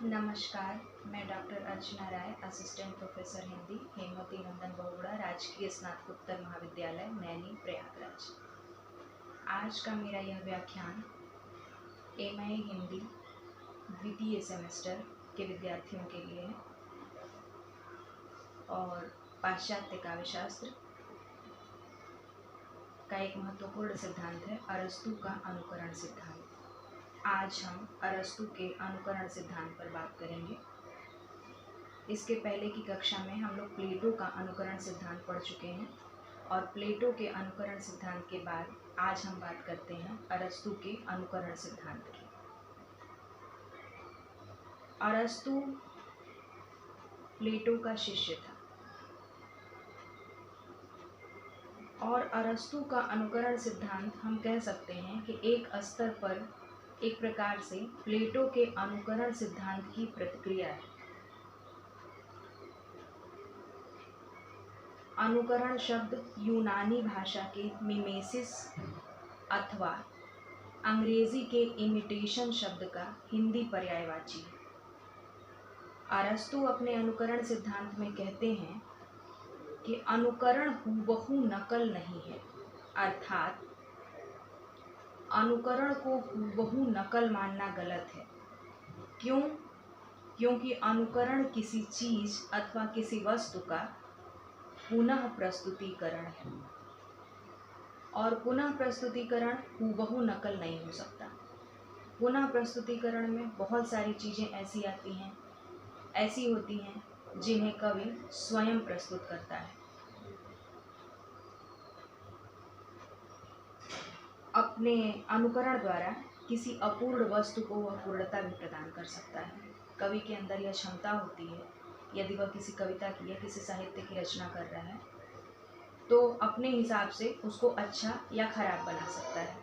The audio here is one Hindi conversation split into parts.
नमस्कार, मैं डॉक्टर अर्चना राय, असिस्टेंट प्रोफेसर हिंदी, हेमवती नंदन बहुगुणा, राजकीय स्नातकोत्तर महाविद्यालय, नैनी, प्रयागराज। आज का मेरा यह व्याख्यान MA हिंदी द्वितीय सेमेस्टर के विद्यार्थियों के लिए है और पाश्चात्य काव्यशास्त्र का एक महत्वपूर्ण सिद्धांत है अरस्तु का अनुकरण सिद्धांत। आज हम अरस्तु के अनुकरण सिद्धांत पर बात करेंगे। इसके पहले की कक्षा में हम लोग प्लेटो का अनुकरण सिद्धांत पढ़ चुके हैं और प्लेटो के अनुकरण सिद्धांत के बाद आज हम बात करते हैं अरस्तु के अनुकरण सिद्धांत की। अरस्तु प्लेटो का शिष्य था और अरस्तु का अनुकरण सिद्धांत हम कह सकते हैं कि एक स्तर पर एक प्रकार से प्लेटो के अनुकरण सिद्धांत की प्रतिक्रिया है। अनुकरण शब्द यूनानी भाषा के मिमेसिस अथवा अंग्रेजी के इमिटेशन शब्द का हिंदी पर्यायवाची है। अरस्तु अपने अनुकरण सिद्धांत में कहते हैं कि अनुकरण हूबहू नकल नहीं है, अर्थात अनुकरण को हूबहू नकल मानना गलत है। क्यों? क्योंकि अनुकरण किसी चीज अथवा किसी वस्तु का पुनः प्रस्तुतिकरण है और पुनः प्रस्तुतिकरण हूबहू नकल नहीं हो सकता। पुनः प्रस्तुतिकरण में बहुत सारी चीज़ें ऐसी होती हैं जिन्हें कवि स्वयं प्रस्तुत करता है। अपने अनुकरण द्वारा किसी अपूर्ण वस्तु को वह पूर्णता भी प्रदान कर सकता है। कवि के अंदर यह क्षमता होती है, यदि वह किसी कविता की या किसी साहित्य की रचना कर रहा है तो अपने हिसाब से उसको अच्छा या खराब बना सकता है।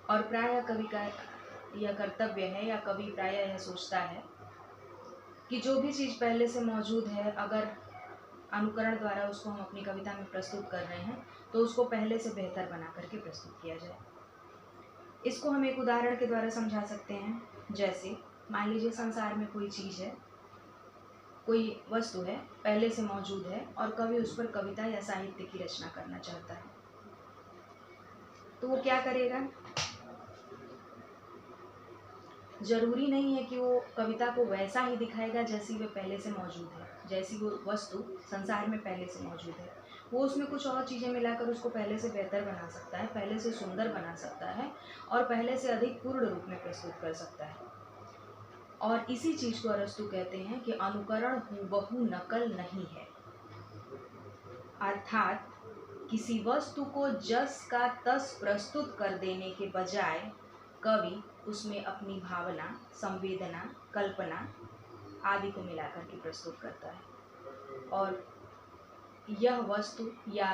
और प्रायः कवि का यह कर्तव्य है या कवि प्रायः यह सोचता है कि जो भी चीज़ पहले से मौजूद है, अगर अनुकरण द्वारा उसको हम अपनी कविता में प्रस्तुत कर रहे हैं तो उसको पहले से बेहतर बना करके प्रस्तुत किया जाए। इसको हम एक उदाहरण के द्वारा समझा सकते हैं। जैसे मान लीजिए संसार में कोई चीज़ है, कोई वस्तु है, पहले से मौजूद है और कवि उस पर कविता या साहित्य की रचना करना चाहता है, तो वो क्या करेगा? जरूरी नहीं है कि वो कविता को वैसा ही दिखाएगा जैसी वे पहले से मौजूद है, जैसी वो वस्तु संसार में पहले से मौजूद है। वो उसमें कुछ और चीज़ें मिलाकर उसको पहले से बेहतर बना सकता है, पहले से सुंदर बना सकता है और पहले से अधिक पूर्ण रूप में प्रस्तुत कर सकता है। और इसी चीज़ को अरस्तु कहते हैं कि अनुकरण हूबहू नकल नहीं है, अर्थात किसी वस्तु को जस का तस प्रस्तुत कर देने के बजाय कवि उसमें अपनी भावना, संवेदना, कल्पना आदि को मिलाकर के प्रस्तुत करता है और यह वस्तु या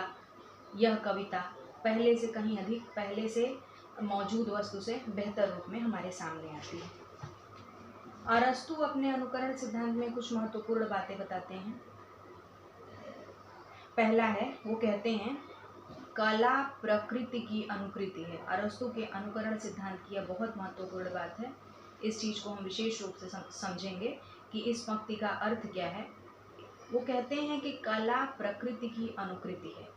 यह कविता पहले से कहीं अधिक, पहले से मौजूद वस्तु से बेहतर रूप में हमारे सामने आती है। अरस्तु अपने अनुकरण सिद्धांत में कुछ महत्वपूर्ण बातें बताते हैं। पहला है, वो कहते हैं कला प्रकृति की अनुकृति है। अरस्तु के अनुकरण सिद्धांत की यह बहुत महत्वपूर्ण बात है। इस चीज़ को हम विशेष रूप से समझेंगे कि इस पंक्ति का अर्थ क्या है। वो कहते हैं कि कला प्रकृति की अनुकृति है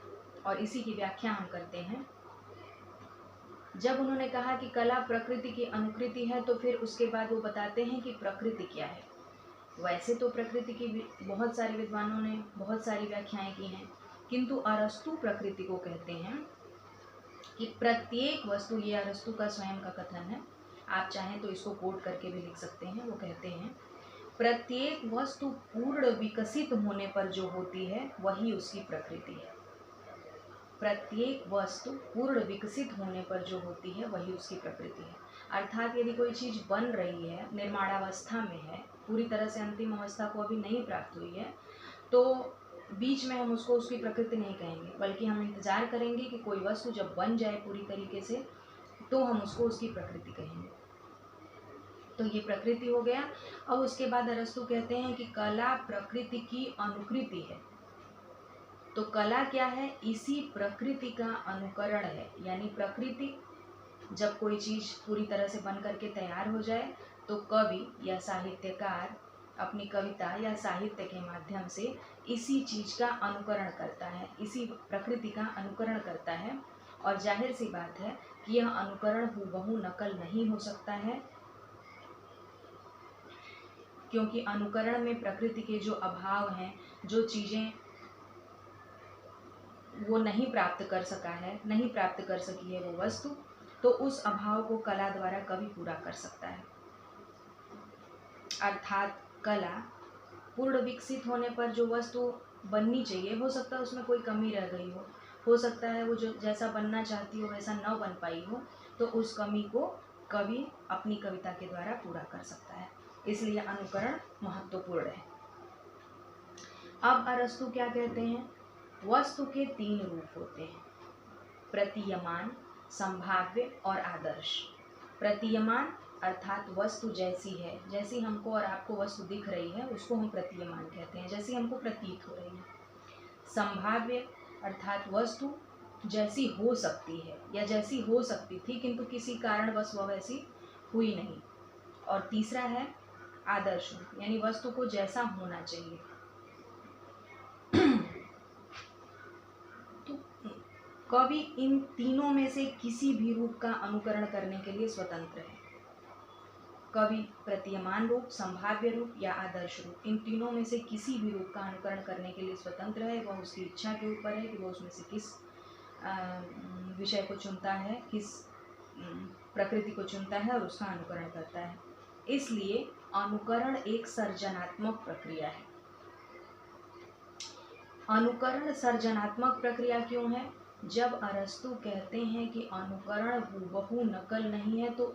और इसी की व्याख्या हम करते हैं। जब उन्होंने कहा कि कला प्रकृति की अनुकृति है तो फिर उसके बाद वो बताते हैं कि प्रकृति क्या है। वैसे तो प्रकृति की बहुत सारे विद्वानों ने बहुत सारी व्याख्याएं की हैं, किंतु अरस्तु प्रकृति को कहते हैं कि प्रत्येक वस्तु, ये अरस्तु का स्वयं का कथन है, आप चाहें तो इसको कोट करके भी लिख सकते हैं। वो कहते हैं प्रत्येक वस्तु पूर्ण विकसित होने पर जो होती है वही उसकी प्रकृति है। प्रत्येक वस्तु पूर्ण विकसित होने पर जो होती है वही उसकी प्रकृति है। अर्थात यदि कोई चीज़ बन रही है, निर्माणावस्था में है, पूरी तरह से अंतिम अवस्था को अभी नहीं प्राप्त हुई है, तो बीच में हम उसको उसकी प्रकृति नहीं कहेंगे, बल्कि हम इंतज़ार करेंगे कि कोई वस्तु जब बन जाए पूरी तरीके से तो हम उसको उसकी प्रकृति कहेंगे। तो ये प्रकृति हो गया। अब उसके बाद अरस्तु कहते हैं कि कला प्रकृति की अनुकृति है। तो कला क्या है? इसी प्रकृति का अनुकरण है। यानी प्रकृति, जब कोई चीज़ पूरी तरह से बन करके तैयार हो जाए तो कवि या साहित्यकार अपनी कविता या साहित्य के माध्यम से इसी चीज का अनुकरण करता है, इसी प्रकृति का अनुकरण करता है। और जाहिर सी बात है कि यह अनुकरण हूबहू नकल नहीं हो सकता है, क्योंकि अनुकरण में प्रकृति के जो अभाव हैं, जो चीजें वो नहीं प्राप्त कर सका है, नहीं प्राप्त कर सकी है वो वस्तु, तो उस अभाव को कला द्वारा कवि पूरा कर सकता है। अर्थात कला पूर्ण विकसित होने पर जो वस्तु बननी चाहिए, हो सकता है उसमें कोई कमी रह गई हो सकता है वो जो जैसा बनना चाहती हो वैसा न बन पाई हो, तो उस कमी को कवि अपनी कविता के द्वारा पूरा कर सकता है। इसलिए अनुकरण महत्वपूर्ण है। अब अरस्तु क्या कहते हैं? वस्तु के 3 रूप होते हैं, प्रतीयमान, संभाव्य और आदर्श। प्रतीयमान अर्थात वस्तु जैसी है, जैसी हमको और आपको वस्तु दिख रही है उसको हम प्रतीयमान कहते हैं, जैसी हमको प्रतीत हो रही है। संभाव्य अर्थात वस्तु जैसी हो सकती है या जैसी हो सकती थी किंतु किसी कारणवश वह वैसी हुई नहीं। और तीसरा है आदर्श, यानी वस्तु को जैसा होना चाहिए। तो कवि इन तीनों में से किसी भी रूप का अनुकरण करने के लिए स्वतंत्र है। कवि प्रतीयमान रूप, संभाव्य रूप या आदर्श रूप, इन तीनों में से किसी भी रूप का अनुकरण करने के लिए स्वतंत्र है। वह उसकी इच्छा के ऊपर है कि वह उसमें से किस विषय को चुनता है, किस प्रकृति को चुनता है और उसका अनुकरण करता है। इसलिए अनुकरण एक सर्जनात्मक प्रक्रिया है। अनुकरण सर्जनात्मक प्रक्रिया क्यों है? जब अरस्तु कहते हैं कि अनुकरण हूबहू नकल नहीं है, तो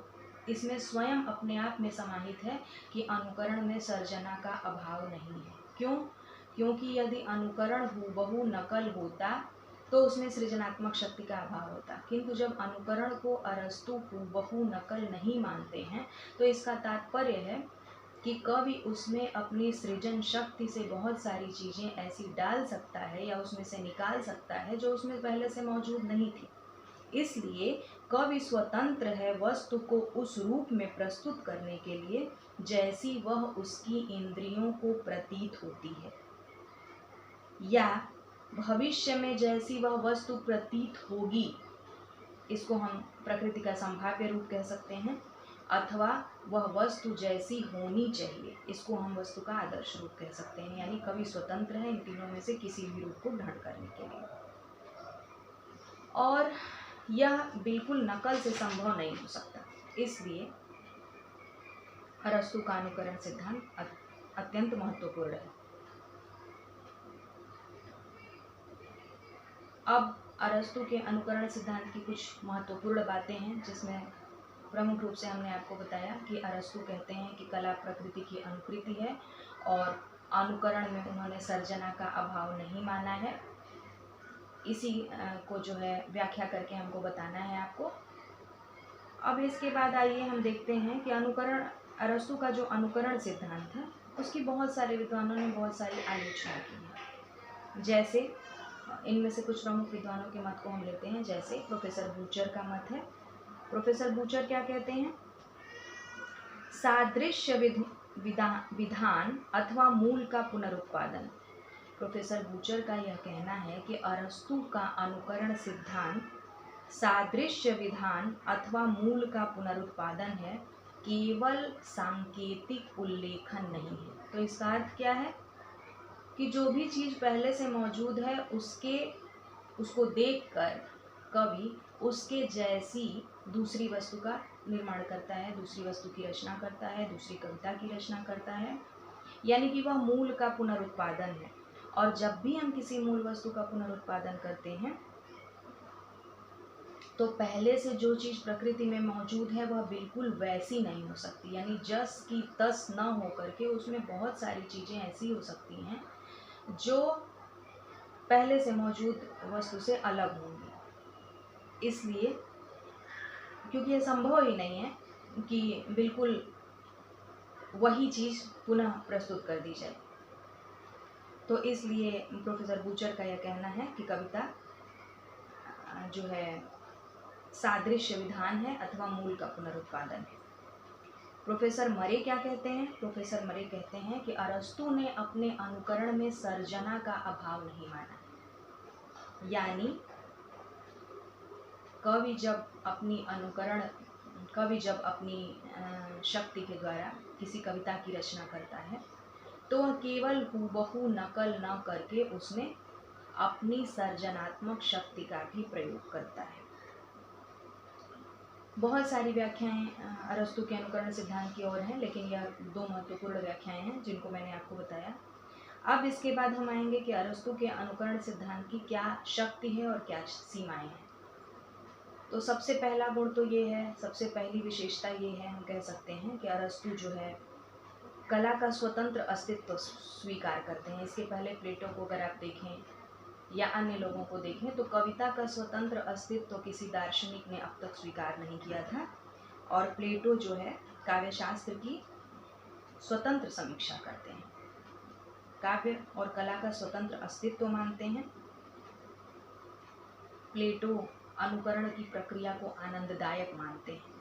इसमें स्वयं अपने आप में समाहित है कि अनुकरण में सर्जना का अभाव नहीं है। क्यों? क्योंकि यदि अनुकरण हूबहू नकल होता तो उसमें सृजनात्मक शक्ति का अभाव होता, किंतु जब अनुकरण को अरस्तु हूबहू नकल नहीं मानते हैं तो इसका तात्पर्य है कि कवि उसमें अपनी सृजन शक्ति से बहुत सारी चीज़ें ऐसी डाल सकता है या उसमें से निकाल सकता है जो उसमें पहले से मौजूद नहीं थी। इसलिए कवि स्वतंत्र है वस्तु को उस रूप में प्रस्तुत करने के लिए जैसी वह उसकी इंद्रियों को प्रतीत होती है, या भविष्य में जैसी वह वस्तु प्रतीत होगी, इसको हम प्रकृति का संभाव्य रूप कह सकते हैं, अथवा वह वस्तु जैसी होनी चाहिए, इसको हम वस्तु का आदर्श रूप कह सकते हैं। यानी कवि स्वतंत्र है इन तीनों में से किसी भी रूप को ग्रहण करने के लिए, और यह बिल्कुल नकल से संभव नहीं हो सकता। इसलिए अरस्तु का अनुकरण सिद्धांत अत्यंत महत्वपूर्ण है। अब अरस्तु के अनुकरण सिद्धांत की कुछ महत्वपूर्ण बातें हैं, जिसमें प्रमुख रूप से हमने आपको बताया कि अरस्तु कहते हैं कि कला प्रकृति की अनुकृति है और अनुकरण में उन्होंने सर्जना का अभाव नहीं माना है। इसी को जो है व्याख्या करके हमको बताना है आपको। अब इसके बाद आइए हम देखते हैं कि अनुकरण, अरस्तु का जो अनुकरण सिद्धांत है उसकी बहुत सारे विद्वानों ने बहुत सारी आलोचना की है। जैसे इनमें से कुछ प्रमुख विद्वानों के मत को हम लेते हैं। जैसे प्रोफेसर बूचर का मत है। प्रोफेसर बूचर क्या कहते हैं? सादृश्य विधान अथवा मूल का पुनरुत्पादन। प्रोफेसर बूचर का यह कहना है कि अरस्तु का अनुकरण सिद्धांत सादृश्य विधान अथवा मूल का पुनरुत्पादन है, केवल सांकेतिक उल्लेखन नहीं है। तो इसका अर्थ क्या है कि जो भी चीज़ पहले से मौजूद है उसको देखकर कवि उसके जैसी दूसरी वस्तु का निर्माण करता है, दूसरी वस्तु की रचना करता है, दूसरी कविता की रचना करता है, यानी कि वह मूल का पुनरुत्पादन है। और जब भी हम किसी मूल वस्तु का पुनरुत्पादन करते हैं तो पहले से जो चीज़ प्रकृति में मौजूद है वह बिल्कुल वैसी नहीं हो सकती, यानी जस की तस न हो करके उसमें बहुत सारी चीज़ें ऐसी हो सकती हैं जो पहले से मौजूद वस्तु से अलग होंगी। इसलिए क्योंकि यह संभव ही नहीं है कि बिल्कुल वही चीज़ पुनः प्रस्तुत कर दी जाए, तो इसलिए प्रोफेसर बूचर का यह कहना है कि कविता जो है सादृश्य विधान है अथवा मूल का पुनरुत्पादन है। प्रोफेसर मरे क्या कहते हैं? प्रोफेसर मरे कहते हैं कि अरस्तु ने अपने अनुकरण में सर्जना का अभाव नहीं माना। यानी कवि जब अपनी शक्ति के द्वारा किसी कविता की रचना करता है तो वह केवल हूबहू नकल न करके उसमें अपनी सर्जनात्मक शक्ति का भी प्रयोग करता है। बहुत सारी व्याख्याएं अरस्तु के अनुकरण सिद्धांत की ओर हैं, लेकिन यह दो महत्वपूर्ण व्याख्याएं हैं जिनको मैंने आपको बताया। अब इसके बाद हम आएंगे कि अरस्तु के अनुकरण सिद्धांत की क्या शक्ति है और क्या सीमाएं हैं। तो सबसे पहला गुण तो ये है, सबसे पहली विशेषता ये है, हम कह सकते हैं कि अरस्तु जो है कला का स्वतंत्र अस्तित्व स्वीकार करते हैं। इसके पहले प्लेटो को अगर आप देखें या अन्य लोगों को देखें तो कविता का स्वतंत्र अस्तित्व किसी दार्शनिक ने अब तक स्वीकार नहीं किया था, और प्लेटो जो है काव्यशास्त्र की स्वतंत्र समीक्षा करते हैं, काव्य और कला का स्वतंत्र अस्तित्व मानते हैं। प्लेटो अनुकरण की प्रक्रिया को आनंददायक मानते हैं।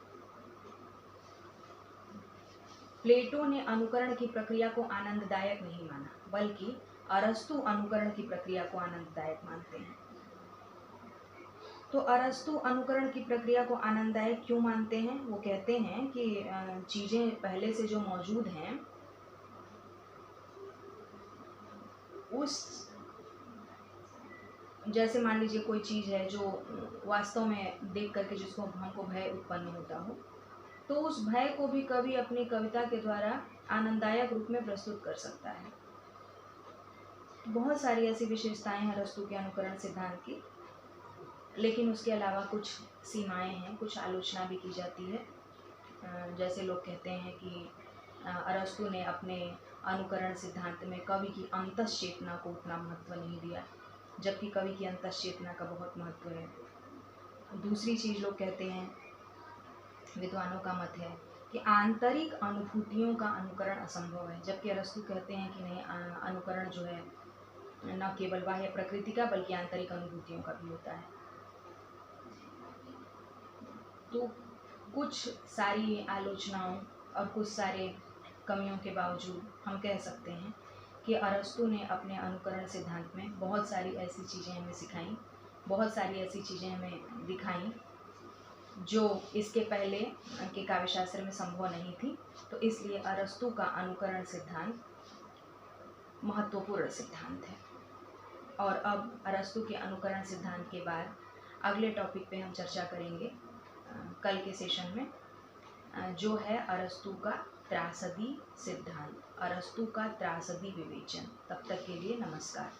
प्लेटो ने अनुकरण की प्रक्रिया को आनंददायक नहीं माना, बल्कि अरस्तु अनुकरण की प्रक्रिया को आनंददायक मानते हैं। तो अरस्तु अनुकरण की प्रक्रिया को आनंददायक क्यों मानते हैं? वो कहते हैं कि चीज़ें पहले से जो मौजूद हैं उस, जैसे मान लीजिए कोई चीज़ है जो वास्तव में देख करके जिसको हमको भय उत्पन्न होता हो, तो उस भय को भी कवि अपनी कविता के द्वारा आनंददायक रूप में प्रस्तुत कर सकता है। बहुत सारी ऐसी विशेषताएं हैं अरस्तु के अनुकरण सिद्धांत की, लेकिन उसके अलावा कुछ सीमाएं हैं, कुछ आलोचना भी की जाती है। जैसे लोग कहते हैं कि अरस्तु ने अपने अनुकरण सिद्धांत में कवि की अंतःचेतना को उतना महत्व नहीं दिया, जबकि कवि की अंतःचेतना का बहुत महत्व है। दूसरी चीज़ लोग कहते हैं, विद्वानों का मत है कि आंतरिक अनुभूतियों का अनुकरण असंभव है, जबकि अरस्तु कहते हैं कि नहीं, अनुकरण जो है न केवल बाह्य प्रकृति का बल्कि आंतरिक अनुभूतियों का भी होता है। तो कुछ सारी आलोचनाओं और कुछ सारे कमियों के बावजूद हम कह सकते हैं कि अरस्तु ने अपने अनुकरण सिद्धांत में बहुत सारी ऐसी चीज़ें हमें सिखाई, बहुत सारी ऐसी चीज़ें हमें दिखाई जो इसके पहले के काव्यशास्त्र में संभव नहीं थी। तो इसलिए अरस्तु का अनुकरण सिद्धांत महत्वपूर्ण सिद्धांत है। और अब अरस्तु के अनुकरण सिद्धांत के बाद अगले टॉपिक पे हम चर्चा करेंगे कल के सेशन में, जो है अरस्तु का त्रासदी सिद्धांत, अरस्तु का त्रासदी विवेचन। तब तक के लिए नमस्कार।